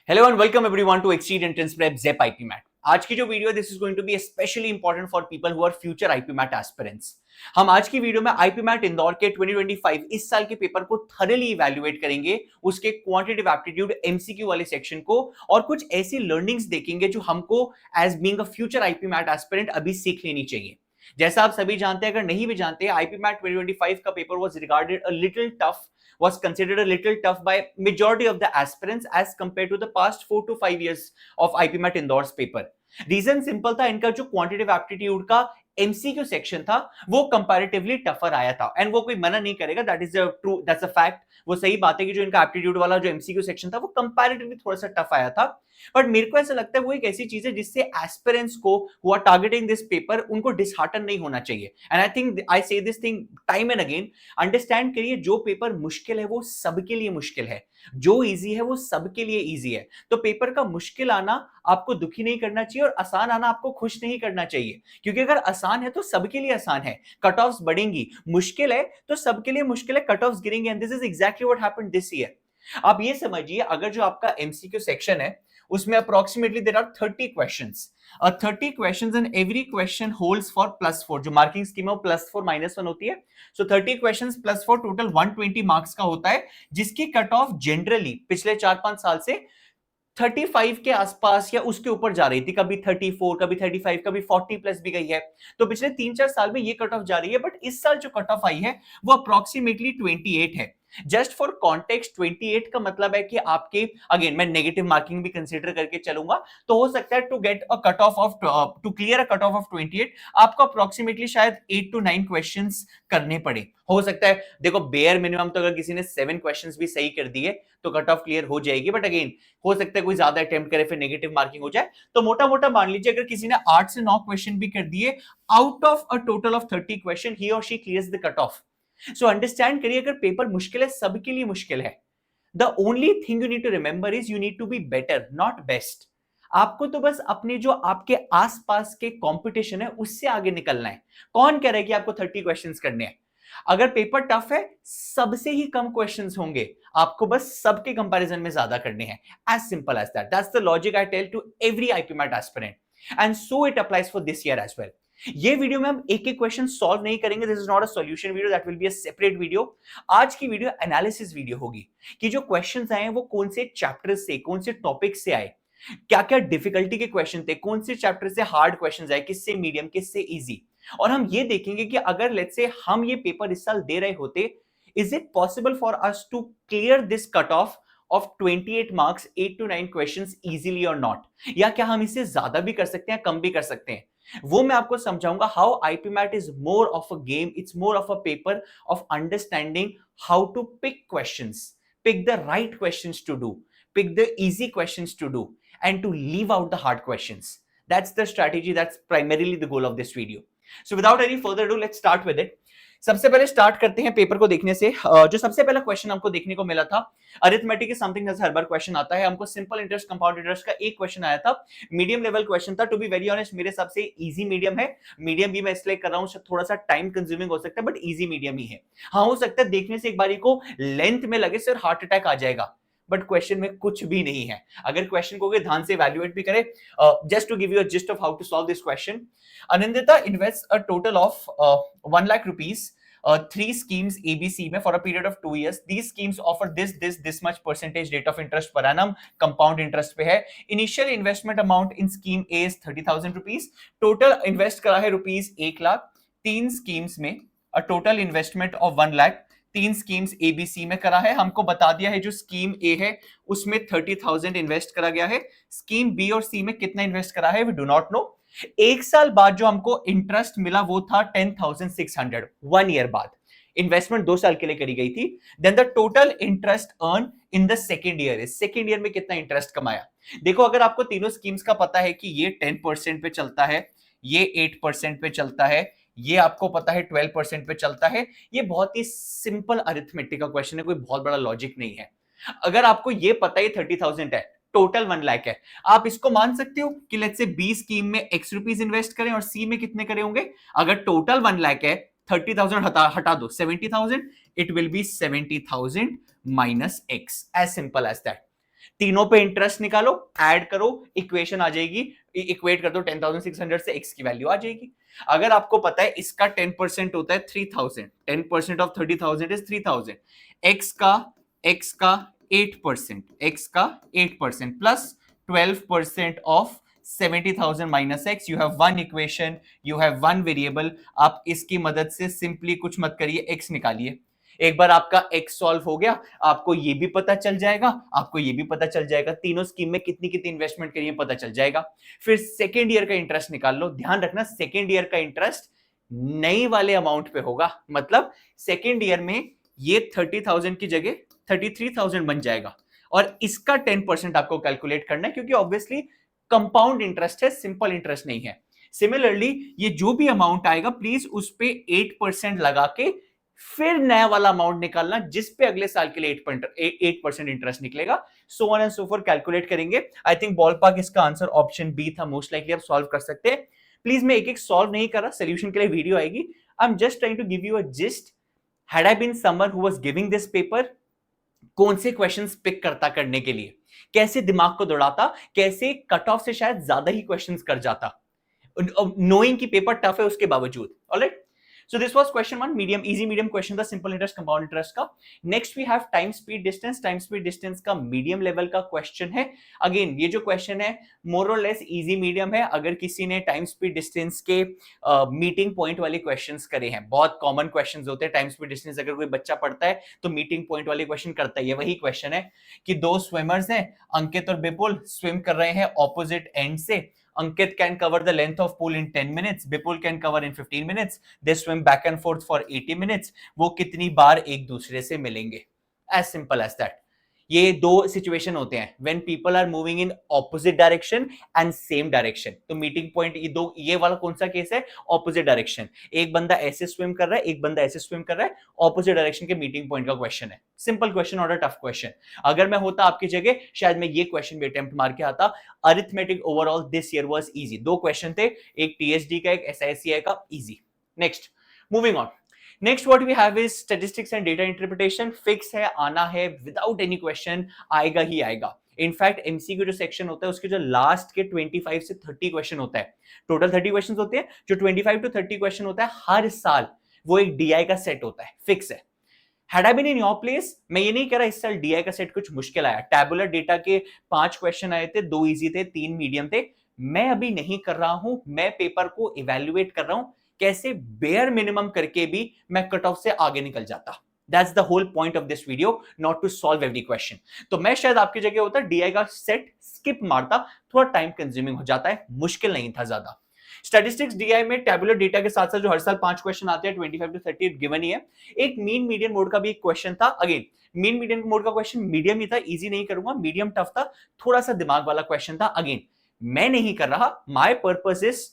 Hello and welcome everyone to exceed entrance prep zep IPMAT. आज की जो video this is going to be specially important for people who are future IPMAT aspirants. हम आज की video में IP mat Indore के 2025 इस साल के पेपर को थॉरली इवैल्यूएट करेंगे, उसके क्वांटिटेटिव एप्टीट्यूड एमसीक्यू वाले सेक्शन को, और कुछ ऐसी लर्निंग्स देखेंगे जो हमको as being a future IPMAT aspirant अभी सीख लेनी चाहिए। जैसा आप सभी जानते हैं, अगर नहीं भी जानते, आईपी मैट 2025 का paper was regarded a little tough, was considered a little tough by majority of the aspirants as compared to the past 4 to 5 years of IPMAT Indoors paper. Reason simple था, इनका जो quantitative aptitude का MCQ section था वो comparatively tougher आया था, and वो कोई मना नहीं करेगा, that is true, that's a fact. वो सही बात है कि जो इनका एप्टीट्यूड वाला जो एमसीक्यू सेक्शन था वो कंपैरेटिवली थोड़ा सा टफ आया था। बट मेरे को ऐसा लगता है वो एक ऐसी चीज है जिससे एस्पिरेंट्स को who are targeting this paper उनको डिसहार्टन नहीं होना चाहिए। And I think I say this thing time and again, understand करिए, जो पेपर मुश्किल है वो सबके लिए मुश्किल है, जो इजी है वो सबके लिए इजी है। तो पेपर का मुश्किल आना आपको दुखी नहीं करना चाहिए और आसान आना आपको खुश नहीं करना चाहिए, क्योंकि अगर आसान है तो सबके लिए आसान है, कट ऑफ्स बढ़ेंगी। मुश्किल है तो सबके लिए मुश्किल है, कट ऑफ्स गिरेंगे, and this is exactly what happened this year. आप ये समझिए, अगर जो आपका एमसीक्यू सेक्शन है उसमें अप्रोक्सीमेटली देयर आर 30 क्वेश्चंस, और 30 questions and every question holds for +4, जो मार्किंग स्कीम है वो +4 -1 होती है। सो 30 क्वेश्चंस +4 टोटल 120 मार्क्स का होता है, जिसकी कट ऑफ जनरली पिछले 4-5 साल से 35 के आसपास या उसके ऊपर जा रही थी, कभी 34, कभी 35, कभी 40 प्लस भी गई है। तो पिछले 3-4 साल में ये कट ऑफ जा रही है, बट इस साल जो कट ऑफ आई है वो अप्रोक्सीमेटली 28 है। जस्ट फॉर कॉन्टेक्स्ट, 28 का मतलब है कि आपके, अगेन मैं नेगेटिव मार्किंग भी कंसीडर करके चलूंगा, तो हो सकता है to get a cut off of to clear a cut off of 28 आपको अप्रोक्सीमेटली शायद 8 to 9 क्वेश्चंस करने पड़े। हो सकता है, देखो बेयर मिनिमम तो अगर किसी ने 7 क्वेश्चंस भी सही कर दिए तो कट ऑफ क्लियर हो जाएगी, बट अगेन हो सकता है कोई ज्यादा अटेम्प्ट करे फिर नेगेटिव मार्किंग हो जाए। तो मोटा मोटा मान लीजिए अगर किसी ने 8 से 9 क्वेश्चन भी कर दिए out of a total of 30 question, he और she clears the cut off. So understand करिए, अगर पेपर मुश्किल है सबके लिए मुश्किल है। The only thing you need to remember is you need to be better, not best. आपको तो बस अपने जो आपके आसपास के कंपटीशन है उससे आगे निकलना है। कौन कह रहा है कि आपको 30 क्वेश्चंस करने हैं? अगर पेपर टफ है सबसे ही कम क्वेश्चंस होंगे, आपको बस सबके कंपैरिजन में ज्यादा करने हैं। As simple as that, that's the logic I tell to every IPMAT aspirant, and so it applies for this year as well. ये वीडियो में हम एक एक क्वेश्चन सॉल्व नहीं करेंगे, this is not a solution video, that will be a separate video. आज की video analysis video होगी कि जो क्वेश्चंस आए हैं वो कौन से चैप्टर से, कौन से टॉपिक से आए, क्या क्या डिफिकल्टी के क्वेश्चन थे, कौन से चैप्टर से हार्ड क्वेश्चंस आए, किससे मीडियम, किससे इजी। और हम ये देखेंगे कि अगर लेट्स से हम ये पेपर इस साल दे रहे होते, is it possible for us to clear this cut off of 28 marks, 8 to 9 questions easily और नॉट, या क्या हम इससे ज्यादा भी कर सकते हैं, कम भी कर सकते हैं। वो मैं आपको समझाऊंगा। How IPMAT is more of a game, it's more of a paper of understanding how to pick questions, pick the right questions to do, pick the easy questions to do, and to leave out the hard questions. That's the strategy, that's primarily the goal of this video. So without any further ado, let's start with it. सबसे पहले start करते हैं paper को देखने से। जो सबसे पहला क्वेश्चन हमको देखने को मिला था, अरिथमेटिक इज समथिंग जैसे हर बार क्वेश्चन आता है, हमको सिंपल इंटरेस्ट, कंपाउंड इंटरेस्ट का एक क्वेश्चन आया था, मीडियम लेवल क्वेश्चन था। टू बी वेरी ऑनेस्ट मेरे हिसाब से इजी मीडियम है, मीडियम भी मैं इसलिए कर रहा हूं, थोड़ा सा टाइम कंज्यूमिंग हो सकता है, बट इजी मीडियम ही है। हाँ, हो सकता है देखने से एक बारी को लेंथ में लगे सर हार्ट अटैक आ जाएगा, बट क्वेश्चन में कुछ भी नहीं है। अगर क्वेश्चन को ध्यान से इवैल्यूएट भी करें, just to give you a gist of how to solve this question, Anindita invest a total of 1 lakh rupees 3 schemes ABC में for a period of 2 years. These schemes offer this much percentage rate of interest per annum, compound interest पे है। Initial investment amount in scheme A is 30,000 rupees. Total invest करा है rupees 1 lakh. 3 schemes में a total investment of 1 lakh. 3 schemes ABC में करा है, हमको बता दिया है जो स्कीम A है उसमें 30,000 इन्वेस्ट करा गया है, स्कीम B और C में कितना इन्वेस्ट करा है वी डू नॉट नो। एक साल बाद जो हमको इंटरेस्ट मिला वो था 10,600, 1 ईयर बाद। इन्वेस्टमेंट 2 साल के लिए करी गई थी। Then the total interest earn in the second year, second year में कितना इंटरेस्ट कमाया। देखो, अगर आपको तीनों स्कीम्स का पता है कि ये 10% पे चलता है, ये 8% पे चलता है, ये आपको पता है 12% पे चलता है, ये बहुत ही सिंपल अरिथमेटिक का क्वेश्चन है, कोई बहुत बड़ा लॉजिक नहीं है। अगर आपको ये पता है 30,000 है, टोटल 1 लाख है, आप इसको मान सकते हो कि लेट्स से बी स्कीम में x रुपीज इन्वेस्ट करें और सी में कितने करे होंगे। अगर टोटल 1 लाख है, 30,000 हटा दो, 70,000, it will be 70,000 minus x, as simple as that. तीनों पे इंटरेस्ट निकालो, ऐड करो, इक्वेशन आ जाएगी, इक्वेट कर दो 10,600 से x की वैल्यू आ जाएगी। अगर आपको पता है इसका 10% होता है 3000, 10% ऑफ 30,000 इज 3000, x का 8%, x का 8% plus 12% of 70,000 minus x, you have one equation, you have one variable. आप इसकी मदद से सिंपली कुछ मत करिए, x निकालिए। एक बार आपका x सॉल्व हो गया, आपको ये भी पता चल जाएगा, आपको ये भी पता चल जाएगा, तीनों स्कीम में कितनी कितनी इन्वेस्टमेंट करिए पता चल जाएगा। फिर सेकेंड ईयर का इंटरेस्ट निकाल लो। ध्यान रखना सेकेंड ईयर का इंटरेस्ट नई वाले अमाउंट पे होगा, मतलब सेकेंड ईयर में ये 30,000 की जगह 33,000 बन जाएगा, और इसका 10% आपको कैलकुलेट करना है, क्योंकि ऑब्वियसली कंपाउंड इंटरेस्ट है, सिंपल इंटरेस्ट नहीं है। सिमिलरली ये जो भी अमाउंट आएगा प्लीज उस पे 8% लगा के फिर नया वाला अमाउंट निकालना, जिस पे अगले साल के लिए 8% इंटरेस्ट निकलेगा। So on and so for calculate करेंगे। आई थिंक बॉल पार्क इसका आंसर ऑप्शन बी था, मोस्ट लाइकली आप सॉल्व कर सकते हैं। प्लीज मैं एक एक सॉल्व नहीं कर रहा, सोल्यूशन के लिए वीडियो आएगी। I am just trying to give you a gist. Had I been someone who was giving this paper, कौन से क्वेश्चंस पिक करता करने के लिए, कैसे दिमाग को दौड़ाता, कैसे कट ऑफ से शायद ज्यादा ही क्वेश्चंस कर जाता, नोइंग की पेपर टफ है उसके बावजूद। Alright, so this was question 1, medium easy medium question था, simple interest compound interest का। next we have time speed distance। time speed distance का medium level का question है। again ये जो question है more or less easy medium है। अगर किसी ने time speed distance के meeting point वाले questions करे हैं, बहुत common questions होते हैं time speed distance, अगर कोई बच्चा पढ़ता है तो meeting point वाले question करता है। ये वही question है कि दो swimmers हैं, अंकित और विपुल swim कर रहे हैं opposite end से। Ankit can cover the length of pool in 10 minutes, Vipul can cover in 15 minutes, they swim back and forth for 80 minutes। वो कितनी बार एक दूसरे से मिलेंगे? As simple as that। ये दो सिचुएशन होते हैं when people are moving in opposite direction and same direction। तो मीटिंग पॉइंट ये वाला कौन सा केस है? Opposite direction. एक बंदा ऐसे स्विम कर रहा है, एक बंदा ऐसे स्विम कर रहा है, ऑपोजिट डायरेक्शन के मीटिंग पॉइंट का क्वेश्चन है। सिंपल क्वेश्चन और टफ क्वेश्चन। अगर मैं होता आपकी जगह शायद मैं ये क्वेश्चन भी अटेम्प्ट मार के आता। Arithmetic overall this year was easy. दो क्वेश्चन थे, एक टीएसडी का, एक एसआईसीआई का, easy. Next, moving on. Next what we have is statistics and data interpretation. Fix है, आना है, विदाउट एनी क्वेश्चन आएगा ही आएगा। इनफैक्ट एमसीक्यू जो सेक्शन होता है उसके जो लास्ट के 25 से 30 क्वेश्चन होता है, टोटल 30 क्वेश्चन होते हैं, जो 25 टू 30 क्वेश्चन होता है हर साल, वो एक डीआई का सेट होता है, फिक्स है। Had I been in your place, मैं ये नहीं कह रहा इस साल डीआई का सेट कुछ मुश्किल आया। टैबुलर डेटा के 5 क्वेश्चन आए थे, 2 इजी थे, 3 मीडियम थे। मैं अभी नहीं कर रहा हूं, मैं पेपर को इवेल्युएट कर रहा हूं, कैसे बेयर मिनिमम करके भी मैं कट ऑफ से आगे निकल जाता। That's the whole point of this video, not to solve every question। तो मैं शायद आपकी जगह होता, डीआई का सेट स्किप मारता, थोड़ा टाइम कंज्यूमिंग हो जाता है, मुश्किल नहीं था ज्यादा। स्टैटिस्टिक्स डीआई में टैबुलर डेटा के साथ साथ जो हर साल 5 क्वेश्चन आते हैं 25 टू 30 गिवन ही है। एक मीन मीडियन मोड का भी एक क्वेश्चन था। अगेन मीन मीडियन मोड का क्वेश्चन मीडियम ही था, इजी नहीं करूंगा, मीडियम टफ था, थोड़ा सा दिमाग वाला क्वेश्चन था। अगेन मैं नहीं कर रहा, my purpose is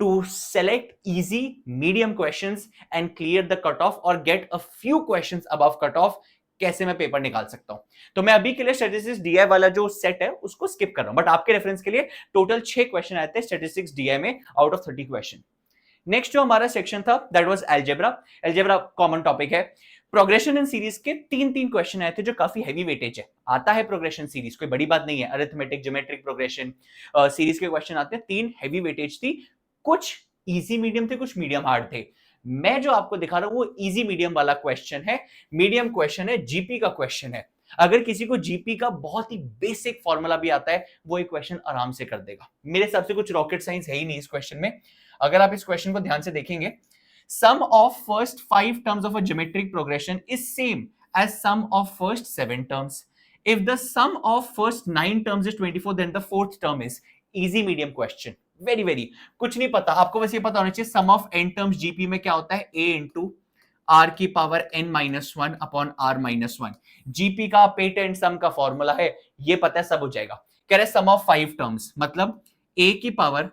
to select easy medium questions and clear the cutoff or get a few questions above cutoff। कैसे मैं पेपर निकाल सकता हूं, तो मैं अभी के लिए स्टैटिस्टिक्स डीआई वाला जो सेट है उसको स्किप कर रहा हूं, बट आपके रेफरेंस के लिए टोटल 6 क्वेश्चन आए थे स्टैटिस्टिक्स डीआई में आउट ऑफ 30 क्वेश्चन। नेक्स्ट जो हमारा सेक्शन था that was algebra. Algebra common topic है। प्रोग्रेशन इन सीरीज के 3 क्वेश्चन आए थे जो काफी हैवी वेटेज है। आता है प्रोग्रेशन सीरीज, कोई बड़ी बात नहीं है, अरिथमेटिक, ज्योमेट्रिक प्रोग्रेशन सीरीज के क्वेश्चन आते हैं, 3 हैवी वेटेज थी, कुछ इजी मीडियम थे, कुछ मीडियम हार्ड थे। मैं जो आपको दिखा रहा हूं वो इजी मीडियम वाला क्वेश्चन है, मीडियम क्वेश्चन है, जीपी का क्वेश्चन है। अगर किसी को जीपी का बहुत ही बेसिक फॉर्मूला भी आता है वो एक क्वेश्चन आराम से कर देगा। मेरे हिसाब से कुछ रॉकेट साइंस है ही नहीं इस क्वेश्चन में। अगर आप इस क्वेश्चन को ध्यान से देखेंगे, sum of first 5 terms of a geometric progression is same as sum of first 7 terms. If the sum of first 9 terms is 24 then the fourth term is easy medium question. Very कुछ नहीं पता आपको, बस ये पता होना चाहिए sum of n terms GP में क्या होता है, a इंटू आर की power n-1 upon r-1। GP का पेटेंट सम का फॉर्मूला है, ये पता है, सब हो जाएगा। कह रहे सम ऑफ 5 टर्म्स मतलब a की पावर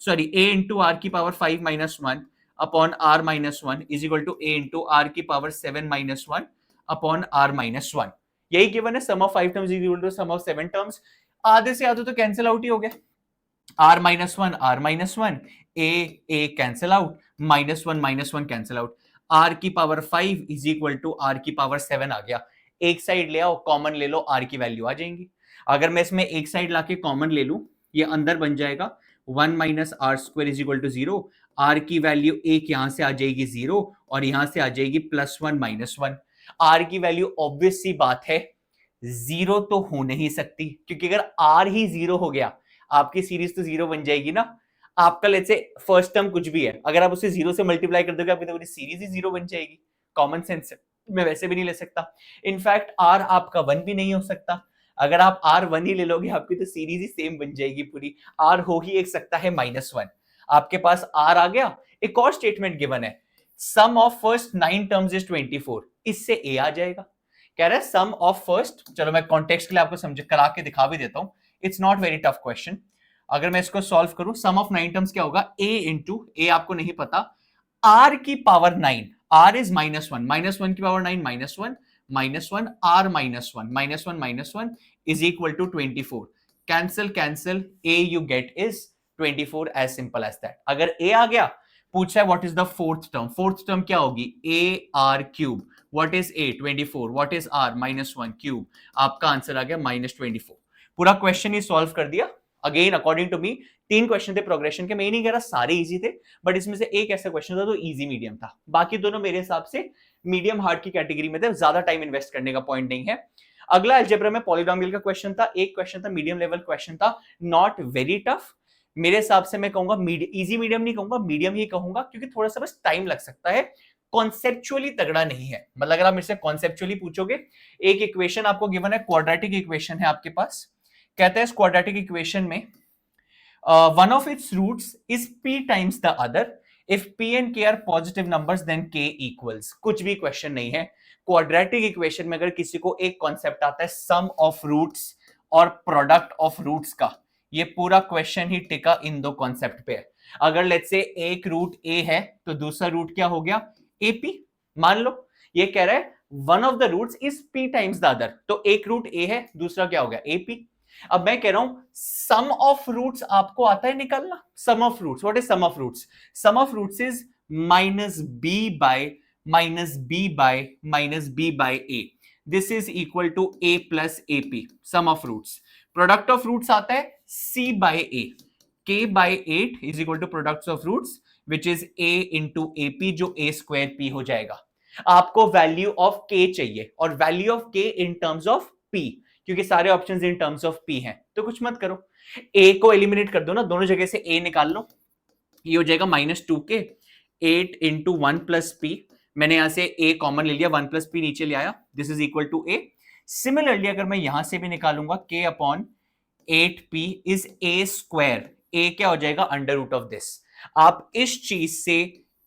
a इंटू आर की power 5-1 upon r-1 is equal to a into R की पावर 7-1 अपॉन r-1। यही गिवन है, sum of 5 terms is equal to sum of 7 terms. आधे से आधे तो कैंसिल आउट ही हो गया, r-1 r-1, a cancel out, -1 cancel out, r की power 5 is equal to r की पावर 7 आ गया। एक साइड ले आओ, कॉमन ले लो, r की वैल्यू आ जाएंगी। अगर मैं इसमें एक साइड लाके कॉमन ले लूं, ये अंदर बन जाएगा 1 minus R square is equal to 0। R की वैल्यू एक यहां से आ जाएगी 0 और यहां से आ जाएगी +1 -1। आर की वैल्यू ऑब्वियस सी बात है 0 तो हो नहीं सकती, क्योंकि अगर आर ही 0 हो गया आपकी सीरीज तो 0 बन जाएगी ना। आपका लेट्स से फर्स्ट टर्म कुछ भी है, अगर आप उसे 0 से मल्टीप्लाई कर दोगे आपकी तो पूरी सीरीज ही 0 बन जाएगी। कॉमन सेंस से मैं वैसे भी नहीं ले सकता। इनफैक्ट आर आपका 1 भी नहीं हो सकता। अगर आप आर 1 ही ले लोगे आपकी तो सीरीज ही सेम बन जाएगी पूरी। आर हो ही एक सकता है -1। आपके पास आर आ गया। एक और स्टेटमेंट गिवन है, sum of first 9 terms is 24। इससे ए आ जाएगा। कह रहा है सम ऑफ फर्स्ट, चलो मैं कॉन्टेक्स्ट के लिए आपको समझ करा के दिखा भी देता हूं। It's not very tough question. अगर मैं इसको सॉल्व करूं, सम ऑफ 9 टर्म्स क्या होगा, ए इंटू ए आपको नहीं पता, आर की पावर 9, आर इज -1, -1 की power 9 -1 -1 R -1 -1 -1 is equal to 24। Cancel cancel, A you get is 24, as simple as that. अगर ए आ गया, पूछा है what is the fourth term, fourth term क्या होगी, A R cube. What is A, 24। What is R, -1 cube. आपका answer आ गया -24। पूरा क्वेश्चन ही सॉल्व कर दिया। Again according to me 3 question थे प्रोग्रेशन के, मैं नहीं कह रहा सारे इजी थे, बट इसमें से एक ऐसा क्वेश्चन था तो इजी मीडियम था। बाकी दोनों मेरे हिसाब से मीडियम हार्ड की कैटेगरी में थे, ज्यादा टाइम इन्वेस्ट करने का पॉइंट नहीं है। अगला अलजेब्रा में पॉलीनोमियल का क्वेश्चन था, एक क्वेश्चन था मीडियम लेवल क्वेश्चन था, नॉट वेरी टफ। मेरे हिसाब से मैं कहूंगा इजी मीडियम नहीं कहूंगा, मीडियम ही कहूंगा, क्योंकि थोड़ा सा बस टाइम लग सकता है। कॉन्सेप्चुअली तगड़ा नहीं है, मतलब अगर आप मेरे से कॉन्सेप्चुअली पूछोगे, एक इक्वेशन आपको गिवन है, क्वाड्रेटिक इक्वेशन है आपके पास। कहते हैं इस क्वाड्रेटिक इक्वेशन में one of its roots is p times the other. If p and k are positive numbers, then k equals. कुछ भी क्वेश्चन नहीं है। क्वाड्रेटिक इक्वेशन में अगर किसी को एक कॉन्सेप्ट आता है सम ऑफ रूट्स और प्रोडक्ट ऑफ रूट्स का, ये पूरा क्वेश्चन ही टिका इन दो कॉन्सेप्ट पे है। अगर लेट्स से एक रूट ए है तो दूसरा रूट क्या हो गया, एपी। मान लो ये कह रहा है one of the roots is P times the other, तो एक रूट ए है, दूसरा क्या हो गया, एपी। अब मैं कह रहा हूं सम ऑफ रूट्स आपको आता है निकालना। Sum of roots, what is sum of roots, sum of roots is -b by -b/a। This is equal to a plus AP, sum of roots. Product of roots आता है c/a, k/8 is equal to product of roots which is a into AP, जो a² p हो जाएगा। आपको value of k चाहिए, और value of k in terms of p, क्योंकि सारे options in terms of p हैं, तो कुछ मत करो, a को एलिमिनेट कर दो ना, दोनों जगह से a निकाल लो। ये हो जाएगा -2k 8 इंटू 1 प्लस p। मैंने यहां से a कॉमन ले लिया, 1 प्लस p नीचे ले आया, this is equal to a। Similarly अगर मैं यहां से भी निकालूंगा k upon 8p is a², a क्या हो जाएगा, अंडर रूट ऑफ दिस। आप इस चीज से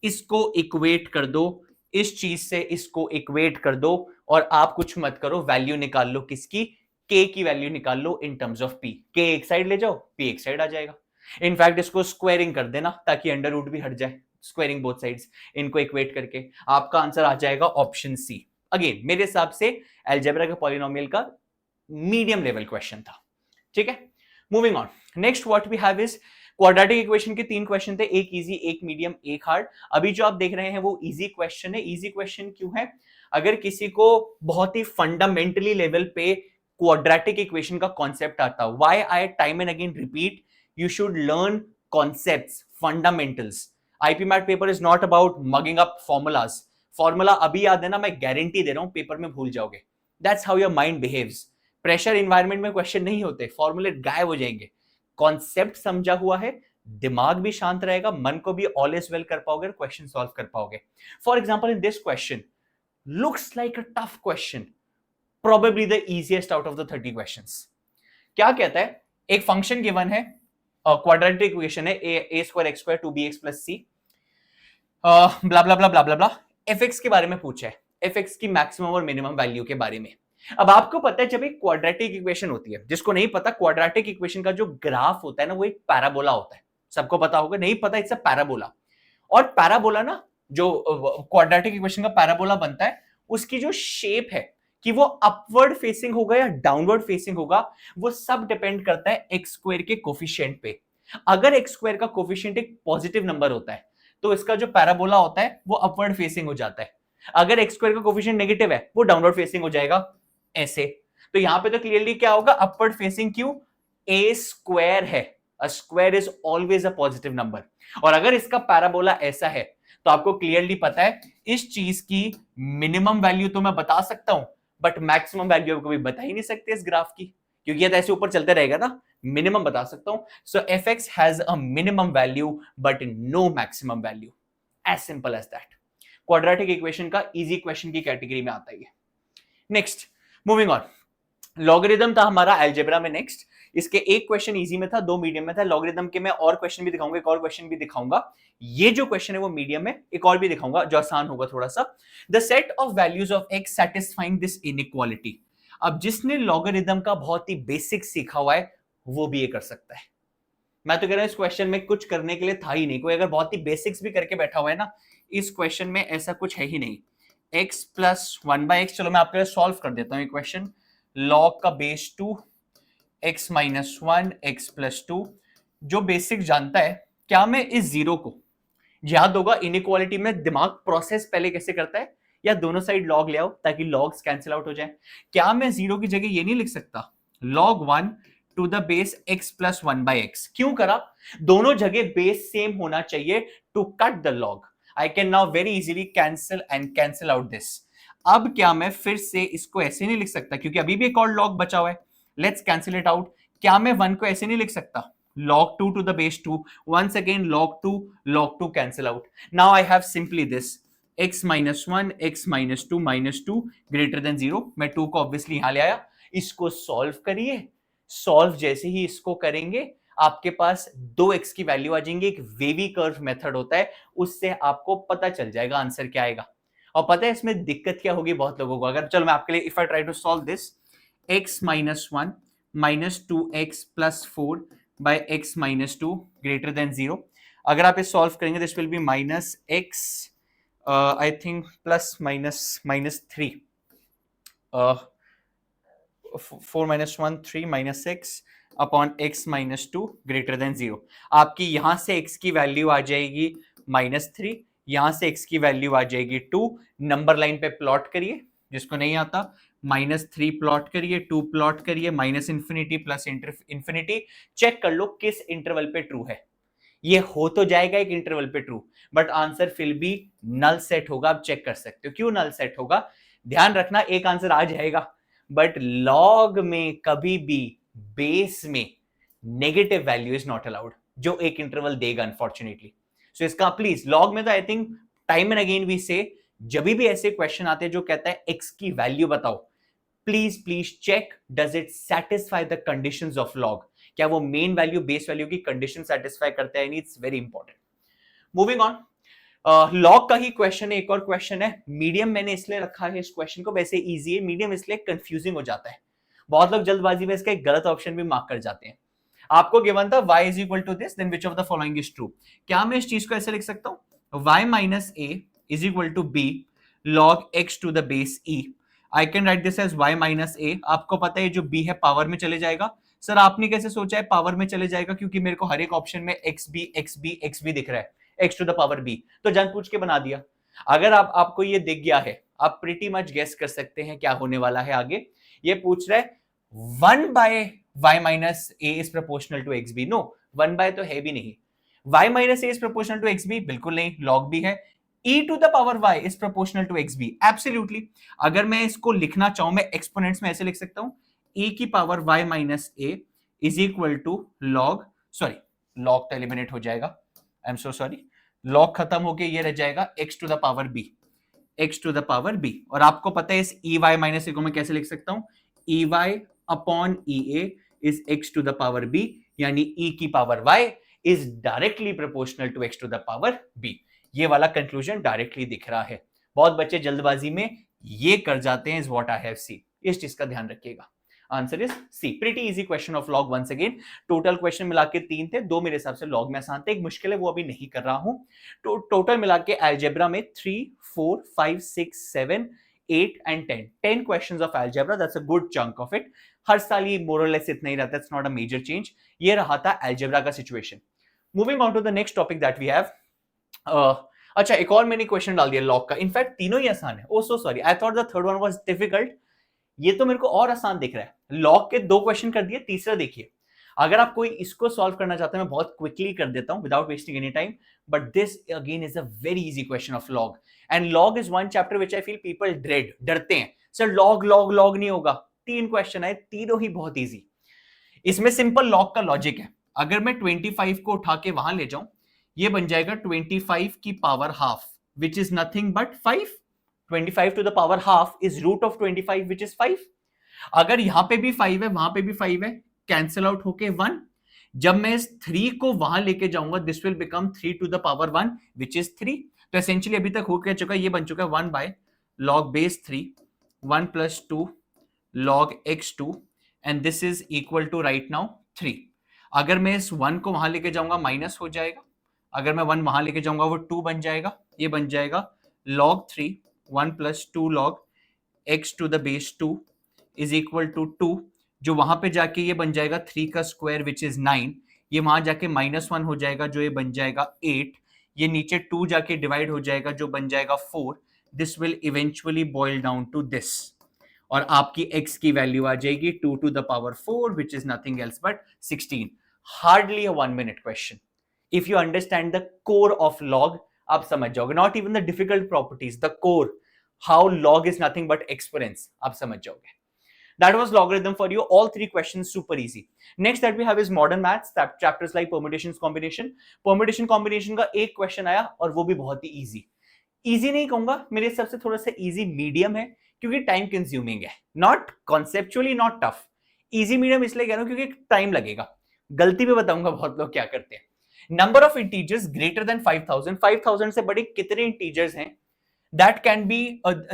इसको इक्वेट कर दो, इस चीज से इसको इक्वेट कर दो, और आप कुछ मत करो, वैल्यू निकाल लो किसकी, k की वैल्यू निकाल लो in terms of p। k एक साइड ले जाओ, p एक साइड आ जाएगा। इनफैक्ट इसको स्क्वायरिंग कर देना ताकि अंडर रूट भी हट जाए, स्क्वायरिंग बोथ साइड्स, इनको इक्वेट करके आपका आंसर आ जाएगा ऑप्शन सी। अगेन मेरे हिसाब से अलजेब्रा का पॉलिनोमियल का मीडियम लेवल क्वेश्चन था। ठीक है, moving on, next what we have is quadratic equation के 3 क्वेश्चन थे, एक इजी, एक मीडियम, एक हार्ड। अभी जो आप देख रहे हैं वो इजी क्वेश्चन है। इजी क्वेश्चन क्यों है, अगर किसी को बहुत ही फंडामेंटली लेवल पे क्वाड्रेटिक इक्वेशन का कॉन्सेप्ट आता, why I time and again repeat, you should learn concepts, fundamentals. IPMAT paper is not about mugging up formulas. Formula अभी याद है ना, मैं गारंटी दे रहा हूं पेपर में भूल जाओगे। That's how your mind behaves. Pressure environment में क्वेश्चन नहीं होते, फॉर्मूले गायब हो जाएंगे। कॉन्सेप्ट समझा हुआ है, दिमाग भी शांत रहेगा, मन को भी ऑल इज वेल कर पाओगे, क्वेश्चन सॉल्व कर पाओगे। For example in this question looks like a tough question, probably the easiest out of the 30 questions. क्या कहता है, एक फंक्शन गिवन है, क्वाड्रेटिक इक्वेशन है, a² x² 2bx + c ब्ला ब्ला ब्ला ब्ला ब्ला ब्ला, fx के बारे में पूछा है, fx की मैक्सिमम और मिनिमम वैल्यू के बारे में। अब आपको पता है जब एक क्वाड्रेटिक इक्वेशन होती है, जिसको नहीं पता, क्वाड्रेटिक इक्वेशन का जो ग्राफ होता है ना, वो एक पैराबोला होता है। सबको पता होगा, नहीं पता, इट्स अ पैराबोला। और पैराबोला ना, जो क्वाड्रेटिक इक्वेशन का पैराबोला बनता है, उसकी जो शेप है कि वो अपवर्ड फेसिंग होगा या डाउनवर्ड फेसिंग होगा, वो सब डिपेंड करता है x² के कोफिशिएंट पे। अगर x² का कोफिशिएंट एक पॉजिटिव नंबर होता है तो इसका जो पैराबोला होता है वो अपवर्ड फेसिंग हो जाता है। अगर x² का कोफिशिएंट नेगेटिव है, वो डाउनवर्ड फेसिंग हो जाएगा, ऐसे। तो यहां पे तो क्लियरली क्या होगा, अपवर्ड फेसिंग क्यों, ए स्क्वायर है, a square is always a positive number. और अगर इसका पैराबोला ऐसा है तो आपको क्लियरली पता है इस चीज की मिनिमम वैल्यू तो मैं बता सकता हूं, बट मैक्सिमम वैल्यू आपको कभी बता ही नहीं सकते इस ग्राफ की, क्योंकि ये तो ऐसे ऊपर चलते रहेगा ना। मिनिमम बता सकता हूं, so F X has a minimum value but no maximum value, as simple as that. Quadratic equation का इजी क्वेश्चन की कैटेगरी में आता है। नेक्स्ट, मूविंग ऑन, लॉगरिदम था हमारा अलजेब्रा में नेक्स्ट। इसके एक क्वेश्चन इजी में था, दो मीडियम में था। लॉगरिदम के मैं और क्वेश्चन भी दिखाऊंगा, एक और क्वेश्चन भी दिखाऊंगा। ये जो क्वेश्चन है वो मीडियम में, एक और भी दिखाऊंगा जो आसान होगा थोड़ा सा। The set of values of x satisfying this inequality. अब जिसने लॉगरिदम का बहुत ही बेसिक सीखा हुआ है वो भी ये कर सकता है। मैं तो कह रहा हूं इस क्वेश्चन में कुछ करने के लिए था ही नहीं, कोई अगर बहुत ही बेसिक्स भी करके बैठा हुआ है ना, इस क्वेश्चन में ऐसा कुछ है ही नहीं। x plus one by x, चलो मैं आपके लिए सॉल्व कर देता हूं ये क्वेश्चन। लॉग का base 2, x minus one, x plus two, जो बेसिक जानता है। क्या मैं इस जीरो को, याद होगा इनइक्वालिटी में दिमाग प्रोसेस पहले कैसे करता है, या दोनों साइड लॉग ले आओ ताकि लॉग्स कैंसिल आउट हो जाए। क्या मैं जीरो की जगह ये नहीं लिख सकता log one to the base x plus one by X? क्यों करा, दोनों जगह बेस सेम होना चाहिए to cut the log. I can now very easily cancel and cancel out this. अब क्या मैं फिर से इसको ऐसे नहीं लिख सकता, क्योंकि अभी भी एक और लॉग बचा हुआ है। Let's cancel it out. क्या मैं वन को ऐसे नहीं लिख सकता log 2 to the base 2, once again log 2 cancel out. Now I have simply this x minus 1, x minus 2 minus 2 greater than 0. मैं 2 को ऑब्वियसली यहां ले आया, इसको सॉल्व करिए। सॉल्व जैसे ही इसको करेंगे आपके पास 2x की वैल्यू आ जाएंगी। एक वेवी कर्व मेथड होता है, उससे आपको पता चल जाएगा आंसर क्या आएगा। और पता है इसमें दिक्कत क्या होगी बहुत लोगों को, अगर चलो मैं आपके लिए if I try to solve this, x minus 1 minus 2x plus 4 by x minus 2 greater than 0. अगर आप इस सॉल्व करेंगे this will be minus x, I think plus minus 3, 4 minus 1 3 minus x upon x minus 2 greater than 0। आपकी यहां से x की value आ जाएगी -3, यहां से x की वैल्यू आ जाएगी 2। नंबर लाइन पे प्लॉट करिए, जिसको नहीं आता -3 प्लॉट करिए, 2 प्लॉट करिए, minus infinity plus infinity. Check कर लो किस इंटरवल पे ट्रू है। ये हो तो जाएगा एक इंटरवल पे ट्रू, बट आंसर फिर भी नल सेट होगा। आप चेक कर सकते हो क्यों नल सेट होगा। ध्यान रखना एक आंसर आ जाएगा, बट लॉग में कभी भी बेस में negative value is not allowed, जो एक इंटरवल देगा अनफॉर्चुनेटली। सो इसका प्लीज लॉग में तो I think time and again we say, जब भी ऐसे क्वेश्चन आते हैं जो कहता है एक्स की वैल्यू बताओ, please check does it satisfy the conditions of log. क्या वो मेन वैल्यू बेस वैल्यू की कंडीशन सेटिस्फाई करता है? It's very important. Moving on, log का ही क्वेश्चन है, एक और क्वेश्चन है। मीडियम मैंने इसलिए रखा है इस क्वेश्चन को, वैसे इजी है, मीडियम इसलिए कंफ्यूजिंग हो जाता है। बहुत लोग जल्दबाजी में इसका एक गलत ऑप्शन भी मार्क कर जाते हैं। आपको गिवन था y is equal to this, then which of the following is true. क्या मैं इस चीज को ऐसे लिख सकता हूं y minus a is equal to b log x to the base e। I can write this as y minus a। आपको पता है जो b है पावर में चले जाएगा। सर आपने कैसे सोचा है पावर में चले जाएगा? क्योंकि मेरे को हर एक ऑप्शन में xb दिख रहा है, x to the power b, तो जान पूछ के बना दिया। अगर आपको ये दिख गया है, आप प्रीटी मच गेस कर सकते हैं क्या होने वाला है आगे। ये पूछ रहा है 1 by y minus a is proportional to xb। No, 1 by तो है भी नहीं। y minus a is proportional to xb, बिल्कुल नहीं, log b है। e to the power y is proportional to xb, absolutely. अगर मैं इसको लिखना चाहूं, मैं एक्सपोनेंट्स में ऐसे लिख सकता हूं e की power y minus a is equal to log, sorry log तो एलिमिनेट हो जाएगा, I am so sorry, log खत्म होके ये रह जाएगा x to the power b, x to the power b। और आपको पता है इस e y माइनस a को मैं कैसे लिख सकता हूं, e y upon e a is x to the power b, यानी e की power y is directly proportional to x to the power b। ये वाला कंक्लूजन डायरेक्टली दिख रहा है। बहुत बच्चे जल्दबाजी में ये कर जाते हैं, is what I have seen. इस चीज का ध्यान रखिएगा। Answer is C. Pretty easy question of log once again. Total question मिला के 3 थे, 2 मेरे हिसाब से लॉग में आसान थे, एक मुश्किल है वो अभी नहीं कर रहा हूं। टोटल मिला के अलजेब्रा में 3 4 5 6 7 8 and 10 questions of algebra. That's a good chunk of it. हर साल ये मोर और लेस इतना ही रहता है, it's not a major change. ये रहा था अलजेब्रा का situation. Moving on to the next topic that we have. अच्छा, एक और मैंने क्वेश्चन डाल दिया लॉग का। इनफैक्ट तीनों ही आसान है। Oh so sorry, I thought the third one was difficult. ये तो मेरे को और आसान दिख रहा है। लॉग के 2 क्वेश्चन कर दिए, तीसरा देखिए। अगर आप कोई इसको सॉल्व करना चाहते हैं, मैं बहुत क्विकली कर देता हूं without wasting any time, but this again is a very easy question of log, and log is one chapter which I feel people dread, डरते हैं सर लॉग लॉग लॉग नहीं होगा। 3 क्वेश्चन है, तीनों ही बहुत इजी। इसमें सिंपल लॉग का logic है, अगर मैं 25 को उठा के वहां ले जाऊं, ये बन जाएगा 25 की power half which is nothing but 5। 25 to the power half is root of 25 which is 5। अगर यहां पे भी 5 है, वहां पे भी 5 है, कैंसिल आउट होके 1। जब मैं इस 3 को वहां लेके जाऊंगा, this will become 3 to the power 1 which is 3। तो एसेंशियली अभी तक हो क्या चुका है, ये बन चुका है 1 by log base 3 1 plus 2 log x2 and this is equal to right now 3। अगर मैं इस 1 को वहां लेके जाऊंगा माइनस हो जाएगा, अगर मैं 1 वहां लेके जाऊंगा वो 2 बन जाएगा, ये बन जाएगा log 3 1 plus 2 log x to the base 2 is equal to 2। जो वहां पे जाके ये बन जाएगा 3 का स्क्वायर विच इज 9, ये वहां जाके -1 हो जाएगा जो ये बन जाएगा 8, ये नीचे 2 जाके डिवाइड हो जाएगा जो बन जाएगा 4। This will eventually boil down to this, और आपकी x की वैल्यू आ जाएगी 2 to the power 4 which is nothing else but 16। Hardly a 1 minute question. If you understand the core of log, आप समझ जाओगे, not even the difficult properties, the core, how log is nothing but exponents, आप समझ जाओगे। That was logarithm for you. All 3 questions super easy. Next that we have is modern maths, that chapters like permutations, combination. Permutation combination का एक question आया और वो भी बहुत ही easy. Easy नहीं कहूंगा, मेरे हिसाब से थोड़ा सा easy medium है, क्योंकि टाइम कंज्यूमिंग है, not conceptually not tough. Easy medium इसलिए कह रहा हूं क्योंकि टाइम लगेगा। गलती भी बताऊंगा बहुत लोग क्या करते हैं। Number of integers greater than 5000, 5000 से बड़े कितने इंटीजर्स हैं that can be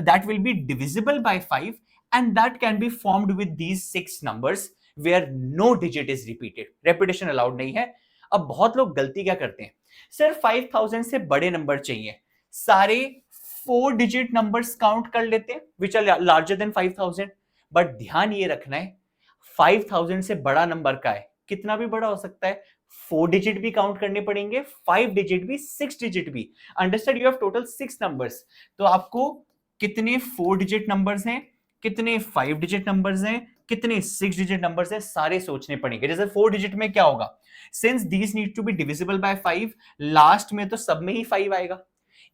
that will be divisible by 5 and that can be formed with these 6 numbers where no digit is repeated, repetition allowed नहीं है। अब बहुत लोग गलती क्या करते हैं, सर 5000 से बड़े नंबर चाहिए, सारे 4 डिजिट नंबर्स काउंट कर लेते हैं which are larger than 5000, but ध्यान ये रखना है 5000 से बड़ा नंबर का है, कितना भी बड़ा हो सकता है, 4 डिजिट भी काउंट करने पड़ेंगे, 5 डिजिट भी, 6 डिजिट भी। Understand, you have total 6 numbers, तो आपको कितने 4 डिजिट नंबर्स हैं, कितने 5 डिजिट नंबर्स हैं, कितने 6 डिजिट नंबर्स हैं, सारे सोचने पड़ेंगे। जैसे 4 डिजिट में क्या होगा, since these need to be divisible by 5, last में तो सब में ही 5 आएगा।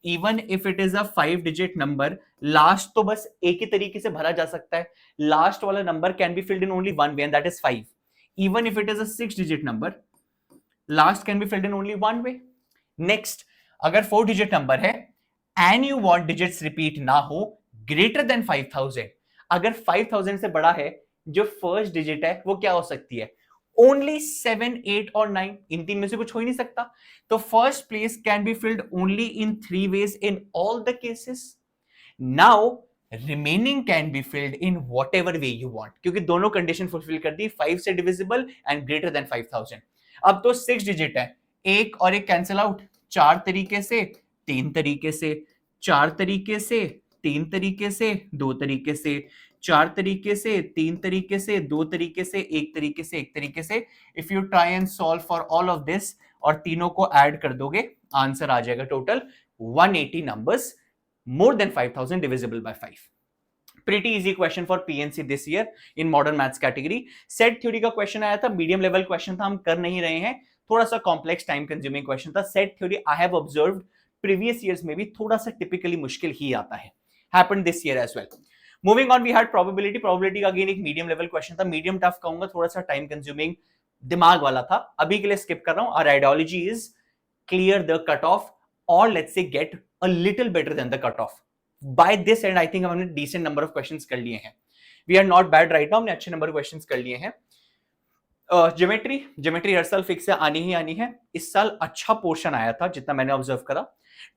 Even if it is a 5 digit number, last तो बस एक ही तरीके से भरा जा सकता है, लास्ट वाला number can be filled in only one way and that is 5। Even if it is a 6 digit number, last can be filled in only one way. Next, अगर 4 डिजिट नंबर है and you want digits repeat ना हो greater than 5000, अगर 5000 से बड़ा है, जो first digit है वो क्या हो सकती है, ओनली 7, 8 और 9, इन 3 में से कुछ हो ही नहीं सकता। तो first place can be filled only in 3 ways in all the cases. Now remaining can be filled in what ever way you want, क्योंकि दोनों कंडीशन फुलफिल कर दी, 5 से डिविजिबल एंड ग्रेटर देन 5000। अब तो 6 डिजिट है, एक और एक कैंसिल आउट, 4 तरीके से, 3 तरीके से, 4 तरीके से, 3 तरीके से, 2 तरीके से, 4 तरीके से, 3 तरीके से, 2 तरीके से, 1 तरीके से, 1 तरीके से। If you try and solve for all of this और तीनों को ऐड कर दोगे, आंसर आ जाएगा total 180 numbers more than 5000 divisible by 5। Pretty easy question for PNC this year in modern maths category. Set theory का क्वेश्चन आया था, medium level question था, हम कर नहीं रहे हैं, थोड़ा सा कॉम्प्लेक्स टाइम कंज्यूमिंग क्वेश्चन था। Set theory I have observed previous years में भी थोड़ा सा टिपिकली मुश्किल ही आता है, happened this year as well. Moving on, we had probability. Probability का अगेन एक मीडियम लेवल क्वेश्चन था, मीडियम टफ कहूंगा, थोड़ा सा टाइम कंज्यूमिंग, दिमाग वाला था, अभी के लिए स्किप कर रहा हूं। Our ideology is clear the cut off और let's say get a little better than the cut off. By this end, I think हमने decent number of questions कर लिए हैं। We are not bad right now, हमने अच्छे number questions कर लिए हैं। ज्योमेट्री हर साल फिक्स है, आनी ही आनी है। इस साल अच्छा पोर्शन आया था जितना मैंने ऑब्जर्व करा।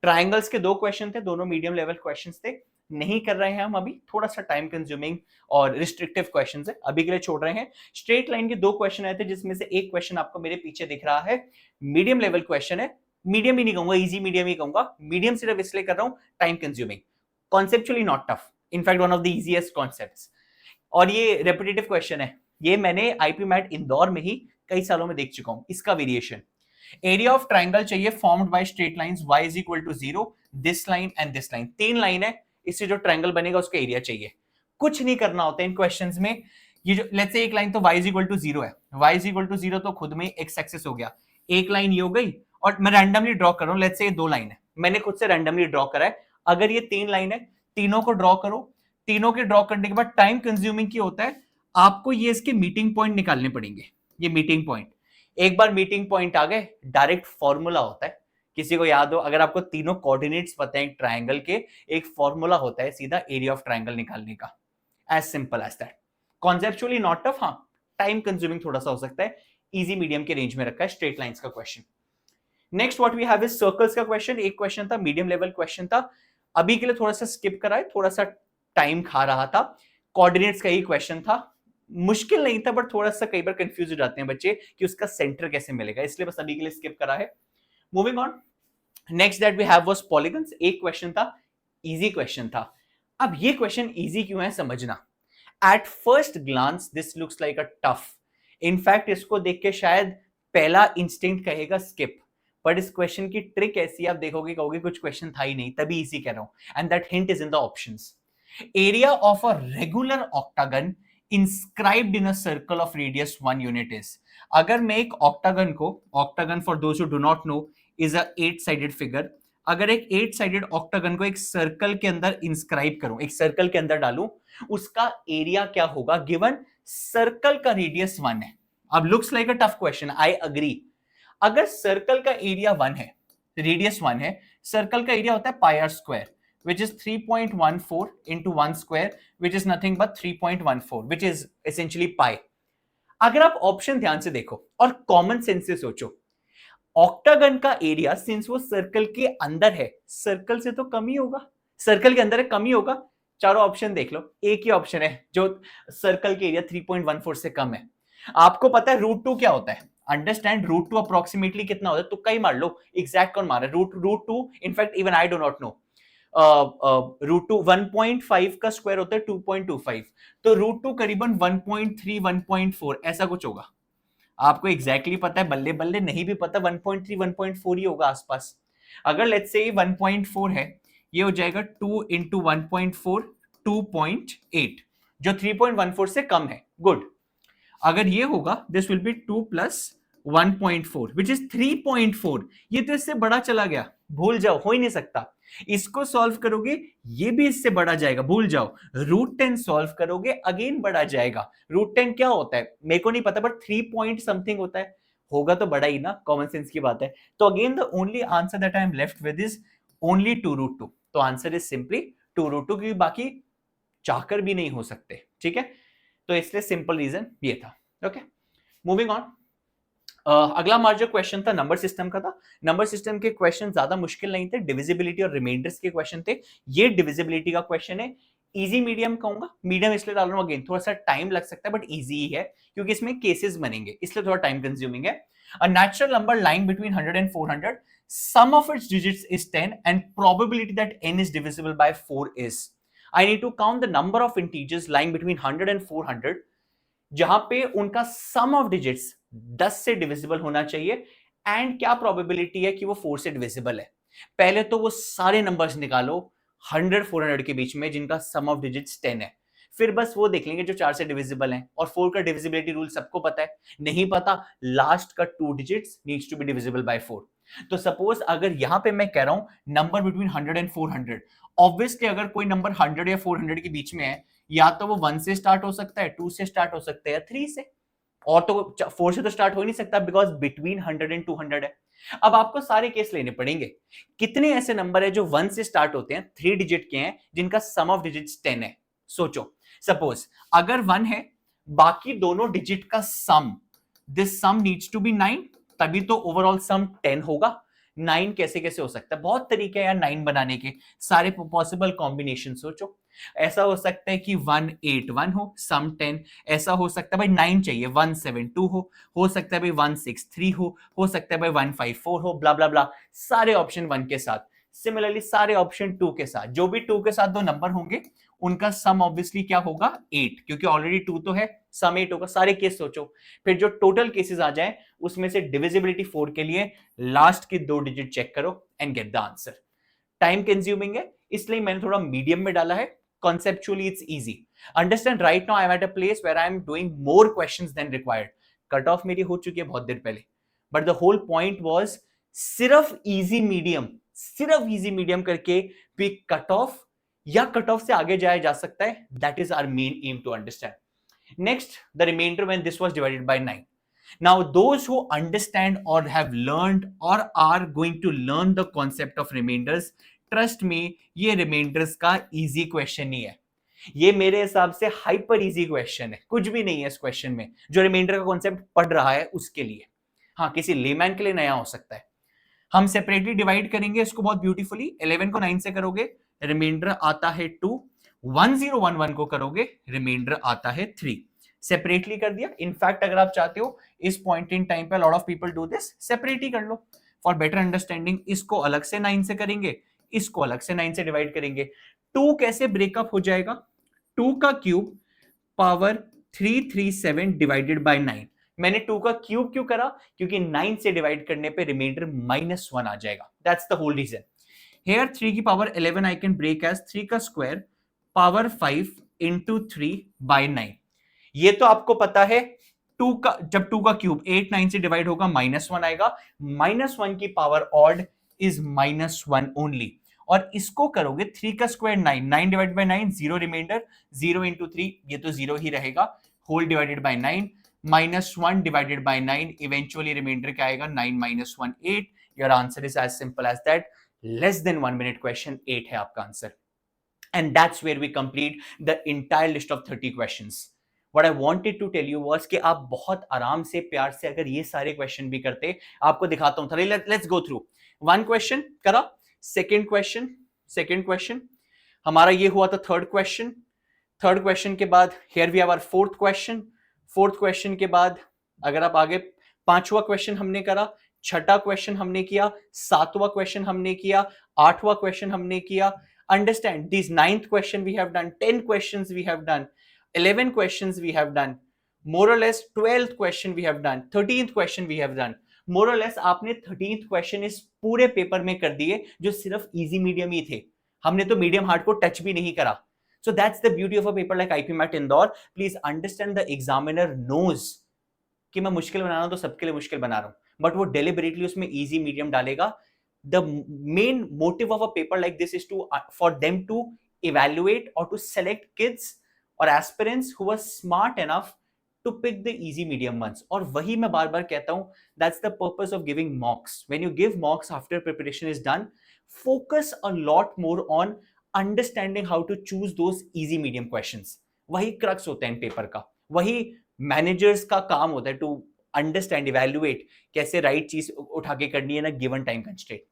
ट्राइंगल्स के 2 क्वेश्चन थे, दोनों मीडियम लेवल क्वेश्चंस थे, नहीं कर रहे हैं हम अभी, थोड़ा सा टाइम कंज्यूमिंग और रिस्ट्रिक्टिव क्वेश्चंस है, अभी के लिए छोड़ रहे हैं। स्ट्रेट लाइन के 2 क्वेश्चन आए थे, जिसमें से एक क्वेश्चन आपको मेरे पीछे दिख रहा है, मीडियम लेवल क्वेश्चन है। मीडियम भी नहीं कहूंगा, इजी मीडियम ही कहूंगा, मीडियम सिर्फ इसलिए कर रहा हूं time consuming, conceptually not tough, in fact one of the easiest concepts। और ये repetitive question है, ये मैंने IP मैट इंदौर में ही कई सालों में देख चुका हूं। इसका वेरिएशन, एरिया ऑफ ट्राइंगल चाहिए formed by straight lines y is equal to 0, this line and this line, 3 line है, इससे जो ट्राइंगल बनेगा उसका एरिया चाहिए। कुछ नहीं करना होता इन क्वेश्चंस में। ये जो लेट्स से एक लाइन तो y इज इक्वल टू 0 है, y इज इक्वल टू 0 तो खुद में x एक्सिस हो गया, एक लाइन ये हो गई, और मैं रैंडमली ड्रॉ कर रहा हूं, लेट्स से ये 2 लाइन है, मैंने खुद से रैंडमली ड्रॉ करा है। अगर ये 3 लाइन है, तीनों को ड्रॉ करो, तीनों के ड्रॉ करने के बाद टाइम कंज्यूमिंग क्या होता है, आपको ये इसके मीटिंग पॉइंट निकालने पड़ेंगे। ये मीटिंग पॉइंट, एक बार मीटिंग पॉइंट आ गए, डायरेक्ट फॉर्मूला होता है, किसी को याद हो, अगर आपको तीनों कोऑर्डिनेट्स पता है ट्रायंगल के, एक फॉर्मूला होता है सीधा एरिया ऑफ ट्रायंगल निकालने का, as simple as that. Conceptually not tough, हाँ टाइम कंज्यूमिंग थोड़ा सा हो सकता है, इजी मीडियम के रेंज में रखा है स्ट्रेट लाइंस का question. Next what we have is circles का क्वेश्चन। एक क्वेश्चन था, मीडियम लेवल क्वेश्चन था, अभी के लिए थोड़ा सा स्किप करा है, थोड़ा सा टाइम खा रहा था, कोऑर्डिनेट्स का ही क्वेश्चन था, मुश्किल नहीं था, बट थोड़ा सा कई बार कंफ्यूज हो जाते हैं बच्चे कि उसका सेंटर कैसे मिलेगा, इसलिए बस अभी के लिए स्किप करा है। Moving on, next that we have was polygons. एक क्वेश्चन था, इजी क्वेश्चन था। अब ये क्वेश्चन इजी क्यों है समझना। At first glance this looks like a tough, in fact इसको देख के शायद पहला इंस्टिंक्ट कहेगा स्किप, बट इस क्वेश्चन की ट्रिक ऐसी, आप देखोगे कहोगे कुछ क्वेश्चन था ही नहीं, तभी इजी कह रहा हूं, and that hint is in the options. Area of a regular octagon inscribed in a circle of radius 1 unit is, अगर मैं एक ऑक्टागन को, octagon for those who do not no is a 8 sided figure, अगर एक 8 sided octagon को एक circle के अंदर इंस्क्राइब करूं, एक सर्कल के अंदर डालूं, उसका एरिया क्या होगा गिवन सर्कल का रेडियस 1 है। अब looks like a tough question, I agree. अगर सर्कल का एरिया 1 है, रेडियस 1 है, सर्कल का एरिया होता है पाई are square, which is 3.14 into 1 square, which is nothing but 3.14, which is essentially pi. अगर आप ऑप्शन ध्यान से देखो और कॉमन सेंस से सोचो, ऑक्टागन का एरिया सिंस वो सर्कल के अंदर है, सर्कल से तो कम ही होगा, सर्कल के अंदर है कम ही होगा। चारों ऑप्शन देख लो, एक ही ऑप्शन है जो सर्कल के एरिया 3.14 से कम है। आपको पता है रूट 2 क्या होता है, अंडरस्टैंड, रूट 2 अप्रोक्सीमेटली कितना होता है, तुक्का ही मार लो, एग्जैक्ट कौन मार रहा है, root 2 in fact even I do not know. Root 2 1.5 का स्क्वायर होता है 2.25, तो रूट 2 करीबन 1.3 1.4 ऐसा कुछ होगा। आपको एग्जैक्टली पता है, बल्ले बल्ले नहीं भी पता, 1.3 1.4 ही होगा आसपास। अगर लेट्स से 1.4 है, ये हो जाएगा 2 इंटू 1.4 2.8, जो 3.14 से कम है, गुड। अगर ये होगा this will be 2 plus 1.4 which is 3.4, ये तो इससे बड़ा चला गया, भूल जाओ, हो ही नहीं सकता। इसको सॉल्व करोगे ये भी इससे बढ़ा जाएगा, भूल जाओ। रूट 10 सॉल्व करोगे अगेन बढ़ा जाएगा। रूट 10 क्या होता है मेरे को नहीं पता, बट 3 पॉइंट समथिंग होता है, होगा तो बड़ा ही ना, कॉमन सेंस की बात है। तो again the only answer that I am left with is only 2 root 2, तो आंसर इज सिंपली 2 रूट 2, क्योंकि बाकी चाहकर भी नहीं हो सकते, ठीक है। तो इसलिए सिंपल रीजन ये था, ओके। मूविंग ऑन, अगला हमारा जो क्वेश्चन था नंबर सिस्टम का था। नंबर सिस्टम के क्वेश्चन ज्यादा मुश्किल नहीं थे, डिविजिबिलिटी और रिमाइंडर्स के क्वेश्चन थे। ये डिविजिबिलिटी का क्वेश्चन है, इजी मीडियम कहूंगा, मीडियम इसलिए डाल रहा हूं, अगेन थोड़ा सा टाइम लग सकता है बट इजी ही है, क्योंकि इसमें केसेस बनेंगे, इसलिए थोड़ा टाइम कंज्यूमिंग है। A natural number lying between 100 and 400, sum of its digits is 10 and probability that n is divisible by 4 is, I need to count the number of integers lying between 100 and 400 जहां पे उनका सम of digits 10 से divisible होना चाहिए, and क्या probability है कि वो 4 से डिविजिबल है। पहले तो वो सारे नंबर्स निकालो 100 400 के बीच में जिनका सम ऑफ डिजिट्स 10 है, फिर बस वो देख लेंगे जो 4 से डिविजिबल हैं। और 4 का डिविजिबिलिटी रूल सबको पता है, नहीं पता लास्ट का 2 digits needs to be divisible by 4। तो सपोज अगर यहां पे मैं कह रहा हूं नंबर बिटवीन 100 एंड 400, ऑब्वियसली अगर कोई नंबर 100 या 400 के बीच में है, या तो वो 1 से स्टार्ट हो सकता है, 2 से स्टार्ट हो सकता है, या 3 से, और तो 4 से तो स्टार्ट हो ही नहीं सकता, बिकॉज बिटवीन 100 एंड 200 है। अब आपको सारे केस लेने पड़ेंगे, कितने ऐसे नंबर है जो 1 से स्टार्ट होते हैं, 3 डिजिट के हैं, जिनका सम ऑफ डिजिट्स 10 है। सोचो, सपोज अगर 1 है, बाकी दोनों डिजिट का sum, this sum needs to be 9, तभी तो ओवरऑल सम 10 होगा। 9 कैसे कैसे हो सकता है, बहुत तरीके हैं यार 9 बनाने के, सारे पॉसिबल कॉम्बिनेशन सोचो। ऐसा हो सकता है कि 181 हो, सम 10, ऐसा हो सकता है भाई 9 चाहिए 172 हो सकता है भाई 163 हो सकता है भाई 154 हो, ब्ला ब्ला ब्ला, सारे ऑप्शन 1 के साथ। सिमिलरली सारे ऑप्शन 2 के साथ, जो भी 2 के साथ दो नंबर होंगे उनका सम ऑब्वियसली क्या होगा 8, क्योंकि ऑलरेडी 2 तो है, सम 8 होगा। सारे केस सोचो, फिर जो टोटल केसेस आ जाए उसमें से डिविजिबिलिटी 4 के लिए लास्ट के 2 डिजिट चेक करो and get the answer. Time consuming है, इसलिए मैंने थोड़ा मीडियम में डाला है, conceptually it's easy. Understand, right now I'm at a place where I'm doing more questions than required. Cut off मेरी हो चुकी है बहुत देर पहले, but the whole point was सिर्फ इजी मीडियम करके भी कट ऑफ या कट ऑफ से आगे जाया जा सकता है. That is our main aim to understand. Next, the remainder when this was divided by 9. Now, those who understand or have learned or are going to learn the concept of remainders, trust me, ये remainders का easy question ही है. ये मेरे हिसाब से hyper easy question है, कुछ भी नहीं है इस क्वेश्चन में. जो रिमाइंडर का कॉन्सेप्ट पढ़ रहा है उसके लिए, हाँ किसी लेमैन के लिए नया हो सकता है. हम सेपरेटली डिवाइड करेंगे इसको बहुत ब्यूटीफुली. 11 को 9 से करोगे, रिमाइंडर आता है 2. 1011 को करोगे, रिमाइंडर आता है 3. सेपरेटली कर दिया. इनफैक्ट अगर आप चाहते हो इस पॉइंट इन टाइम पे lot of people do this, separate ही कर लो फॉर बेटर अंडरस्टैंडिंग. इसको अलग से 9 से करेंगे, इसको अलग से 9 से डिवाइड करेंगे. 2 कैसे ब्रेकअप हो जाएगा? 2 का क्यूब पावर 337 डिवाइडेड बाय 9. मैंने 2 का क्यूब क्यों करा? क्योंकि 9 से डिवाइड करने पे रिमाइंडर -1 आ जाएगा. That's the whole reason. Here 3 की power 11 I can break as 3 का स्क्वायर पावर 5 इंटू 3 बाय 9. ये तो आपको पता है. 2 का जब 2 का क्यूब 8 9 से डिवाइड होगा -1 आएगा. -1 की पावर ऑड इज -1 ओनली. और इसको करोगे 3 का square 9, 9 divide by 9 0 remainder, 0 into 3 ये तो 0 ही रहेगा. Whole divided by 9, -1 divided by 9, eventually remainder क्या आएगा? 9 - 1 8. Your answer is as simple as that. Less than 1 minute question, 8 है आपका आंसर. And that's where we complete the entire list of 30 questions. What I wanted to tell you was कि आप बहुत आराम से प्यार से अगर ये सारे क्वेश्चन भी करते, आपको दिखाता हूं. Let's go through. 1 क्वेश्चन करा, सेकेंड क्वेश्चन हमारा ये हुआ था. थर्ड क्वेश्चन के बाद here we have our fourth question के बाद अगर आप आगे 5वां क्वेश्चन हमने करा, 6ठा क्वेश्चन हमने किया, 7वां क्वेश्चन हमने किया, 8वां क्वेश्चन हमने किया. Understand this 9th question we have done, 10 questions we have done, 11 questions we have done, more or less 12th question we have done, 13th question we have done. more or less आपने 13th question इस पूरे paper में कर दिए जो सिर्फ easy medium ही थे. हमने तो मीडियम हार्ड को टच भी नहीं करा. So that's the beauty of a paper like IP MAT Indore. Please understand the examiner knows कि मैं मुश्किल बना रहा हूं तो सबके लिए मुश्किल बना रहा हूं, बट वो deliberately उसमें इजी मीडियम डालेगा. The main motive of a paper like this is to for them to evaluate or to select kids और aspirants who were smart enough to pick the easy medium ones. और वही मैं बार बार कहता हूं, that's the purpose of giving mocks. When you give mocks after preparation is done, focus a lot more on understanding how to choose those easy medium questions. वही crux होता है इन paper का, वही मैनेजर्स का काम होता है टू अंडरस्टैंड, इवैल्यूएट कैसे राइट चीज उठा के करनी है ना given time constraint.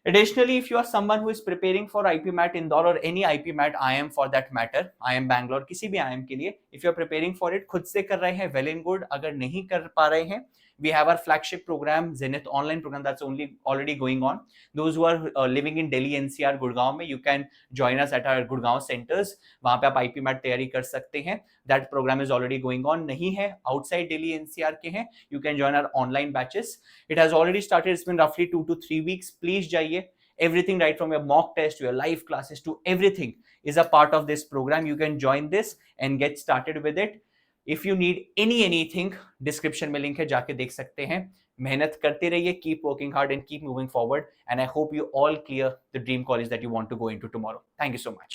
Additionally, if you are someone who is preparing for IP MAT Indore or any IP MAT IIM for that matter, IIM Bangalore, किसी भी IIM के लिए, if you are preparing for it, खुद से कर रहे हैं, well and good. अगर नहीं कर पा रहे हैं, we have our flagship program, Zenith online program that's already going on. Those who are living in Delhi NCR, Gurgaon में, you can join us at our Gurgaon centers. वहाँ पे आप IP MAT तैयारी कर सकते हैं. That program is already going on. नहीं है, outside Delhi NCR के हैं, you can join our online batches. It has already started. It's been roughly 2 to 3 weeks. Please जाइए. Everything right from your mock test to your live classes to everything is a part of this program. You can join this and get started with it. If you need anything, description में link है, जाके देख सकते हैं. मेहनत करते रहिए, keep working hard and keep moving forward. And I hope you all clear the dream college that you want to go into tomorrow. Thank you so much.